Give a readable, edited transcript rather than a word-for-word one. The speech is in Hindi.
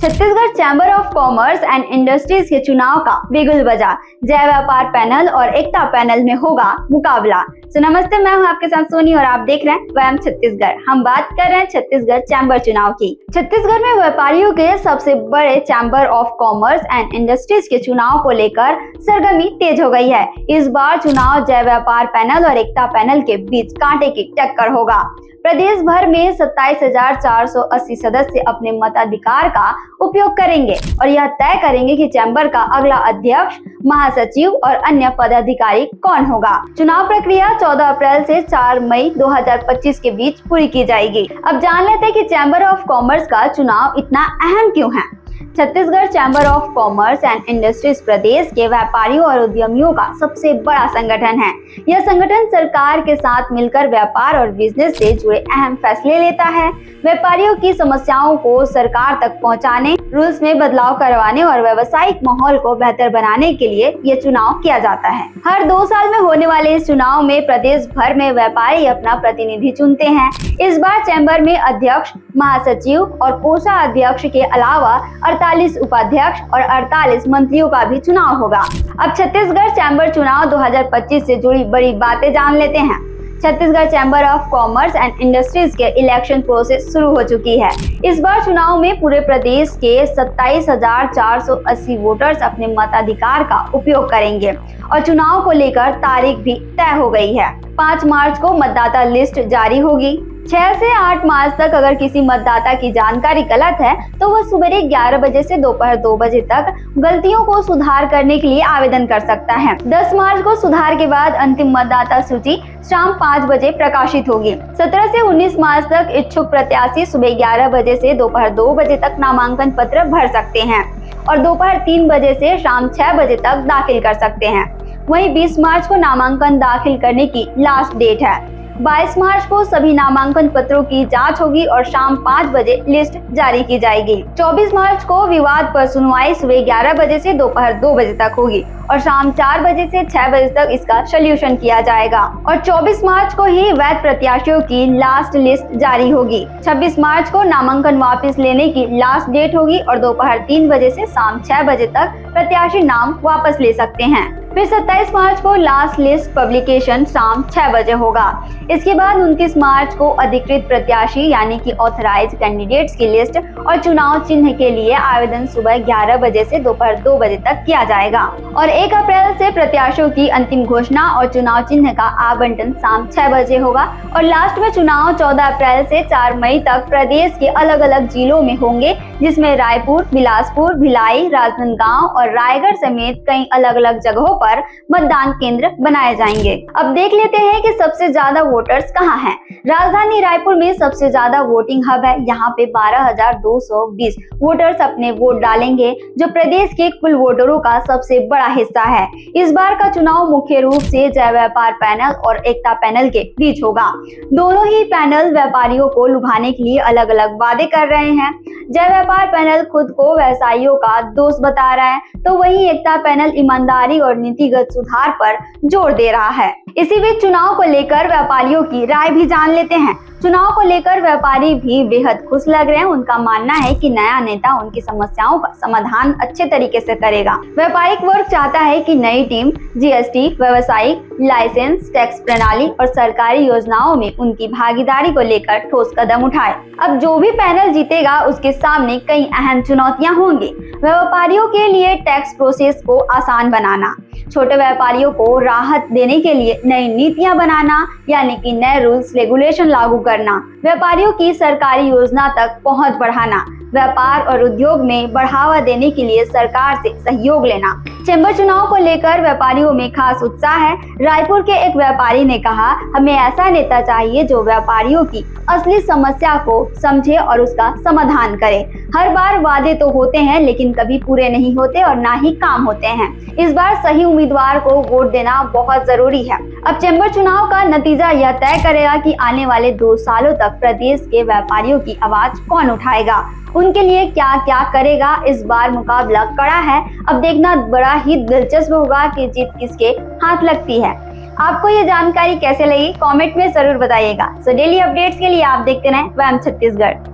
Chhattisgarh Chamber of Commerce and industries के चुनाव का बिगुल बजा। जय व्यापार पैनल और एकता पैनल में होगा मुकाबला। नमस्ते, मैं हूं आपके साथ सोनी और आप देख रहे हैं वैम छत्तीसगढ़। हम बात कर रहे हैं छत्तीसगढ़ चैम्बर चुनाव की। छत्तीसगढ़ में व्यापारियों के सबसे बड़े chamber of Commerce and industries के चुनाव को लेकर सरगर्मी तेज हो गई है। इस बार चुनाव जय व्यापार पैनल और एकता पैनल के बीच कांटे की टक्कर होगा। प्रदेश भर में 27,480 सदस्य अपने मताधिकार का उपयोग करेंगे और यह तय करेंगे कि चैम्बर का अगला अध्यक्ष, महासचिव और अन्य पदाधिकारी कौन होगा। चुनाव प्रक्रिया 14 अप्रैल से 4 मई 2025 के बीच पूरी की जाएगी। अब जान लेते हैं कि चैम्बर ऑफ कॉमर्स का चुनाव इतना अहम क्यों है। Chhattisgarh Chamber of Commerce and Industries प्रदेश के व्यापारियों और उद्यमियों का सबसे बड़ा संगठन है। यह संगठन सरकार के साथ मिलकर व्यापार और बिजनेस से जुड़े अहम फैसले लेता है। व्यापारियों की समस्याओं को सरकार तक पहुंचाने, रूल्स में बदलाव करवाने और व्यावसायिक माहौल को बेहतर बनाने के लिए ये चुनाव किया जाता है। हर 2 साल में होने वाले इस चुनाव में प्रदेश भर में व्यापारी अपना प्रतिनिधि चुनते हैं। इस बार चैम्बर में अध्यक्ष, महासचिव और कोषाध्यक्ष के अलावा 48 उपाध्यक्ष और 48 मंत्रियों का भी चुनाव होगा। अब छत्तीसगढ़ चैम्बर चुनाव 2025 से जुड़ी बड़ी बातें जान लेते हैं। Chhattisgarh Chamber of Commerce and industries के इलेक्शन प्रोसेस शुरू हो चुकी है। इस बार चुनाव में पूरे प्रदेश के 27,480 वोटर्स अपने मताधिकार का उपयोग करेंगे और चुनाव को लेकर तारीख भी तय हो गई है। 5 मार्च को मतदाता लिस्ट जारी होगी। 6 से 8 मार्च तक अगर किसी मतदाता की जानकारी गलत है तो वह सुबह 11 बजे से दोपहर 2 बजे तक गलतियों को सुधार करने के लिए आवेदन कर सकता है। 10 मार्च को सुधार के बाद अंतिम मतदाता सूची शाम 5 बजे प्रकाशित होगी। 17 से 19 मार्च तक इच्छुक प्रत्याशी सुबह 11 बजे से दोपहर 2 बजे तक नामांकन पत्र भर सकते हैं और दोपहर 3 बजे से शाम 6 बजे तक दाखिल कर सकते हैं। वहीं 20 मार्च को नामांकन दाखिल करने की लास्ट डेट है। 22 मार्च को सभी नामांकन पत्रों की जांच होगी और शाम 5 बजे लिस्ट जारी की जाएगी। 24 मार्च को विवाद पर सुनवाई सुबह 11 बजे से दोपहर 2 बजे तक होगी और शाम 4 बजे से 6 बजे तक इसका सॉल्यूशन किया जाएगा और 24 मार्च को ही वैध प्रत्याशियों की लास्ट लिस्ट जारी होगी। 26 मार्च को नामांकन वापस लेने की लास्ट डेट होगी और दोपहर 3 बजे से शाम 6 बजे तक प्रत्याशी नाम वापस ले सकते हैं। फिर 27 मार्च को लास्ट लिस्ट पब्लिकेशन शाम 6 बजे होगा। इसके बाद 29 मार्च को अधिकृत प्रत्याशी यानी कि ऑथराइज्ड कैंडिडेट्स की लिस्ट और चुनाव चिन्ह के लिए आवेदन सुबह 11 बजे से दोपहर 2 बजे तक किया जाएगा और 1 अप्रैल से प्रत्याशियों की अंतिम घोषणा और चुनाव चिन्ह का आवंटन शाम 6 बजे होगा और लास्ट में चुनाव 14 अप्रैल से 4 मई तक प्रदेश के अलग अलग जिलों में होंगे, जिसमें रायपुर, बिलासपुर, भिलाई, राजनांदगांव और रायगढ़ समेत कई अलग अलग जगहों पर मतदान केंद्र बनाए जाएंगे। अब देख लेते हैं कि सबसे ज्यादा वोटर्स कहां हैं। राजधानी रायपुर में सबसे ज्यादा वोटिंग हब है। यहाँ पे 12,220 वोटर्स अपने वोट डालेंगे, जो प्रदेश के कुल वोटरों का सबसे बड़ा हिस्सा है। इस बार का चुनाव मुख्य रूप से जय व्यापार पैनल और एकता पैनल के बीच होगा। दोनों ही पैनल व्यापारियों को लुभाने के लिए अलग अलग वादे कर रहे हैं। जय व्यापार पैनल खुद को व्यवसायियों का दोस्त बता रहा है, तो वहीं एकता पैनल ईमानदारी और नीतिगत सुधार पर जोर दे रहा है। इसी बीच चुनाव को लेकर व्यापारियों की राय भी जान लेते हैं। चुनाव को लेकर व्यापारी भी बेहद खुश लग रहे हैं। उनका मानना है कि नया नेता उनकी समस्याओं का समाधान अच्छे तरीके से करेगा। व्यापारिक वर्ग चाहता है कि नई टीम जीएसटी, व्यावसायिक लाइसेंस, टैक्स प्रणाली और सरकारी योजनाओं में उनकी भागीदारी को लेकर ठोस कदम उठाए। अब जो भी पैनल जीतेगा उसके सामने कई अहम चुनौतियां होंगी। व्यापारियों के लिए टैक्स प्रोसेस को आसान बनाना, छोटे व्यापारियों को राहत देने के लिए नई नीतियां बनाना यानी कि नए रूल्स रेगुलेशन लागू करना, व्यापारियों की सरकारी योजना तक पहुंच बढ़ाना, व्यापार और उद्योग में बढ़ावा देने के लिए सरकार से सहयोग लेना। चैम्बर चुनाव को लेकर व्यापारियों में खास उत्साह है। रायपुर के एक व्यापारी ने कहा, हमें ऐसा नेता चाहिए जो व्यापारियों की असली समस्या को समझे और उसका समाधान करे। हर बार वादे तो होते हैं लेकिन कभी पूरे नहीं होते और ना ही काम होते हैं। इस बार सही उम्मीदवार को वोट देना बहुत जरूरी है। अब चैम्बर चुनाव का नतीजा यह तय करेगा कि आने वाले 2 सालों तक प्रदेश के व्यापारियों की आवाज कौन उठाएगा, उनके लिए क्या क्या करेगा। इस बार मुकाबला कड़ा है। अब देखना बड़ा ही दिलचस्प होगा कि जीत किसके हाथ लगती है। आपको ये जानकारी कैसे लगी, कमेंट में जरूर बताइएगा। डेली अपडेट्स के लिए आप देखते रहें वैम छत्तीसगढ़।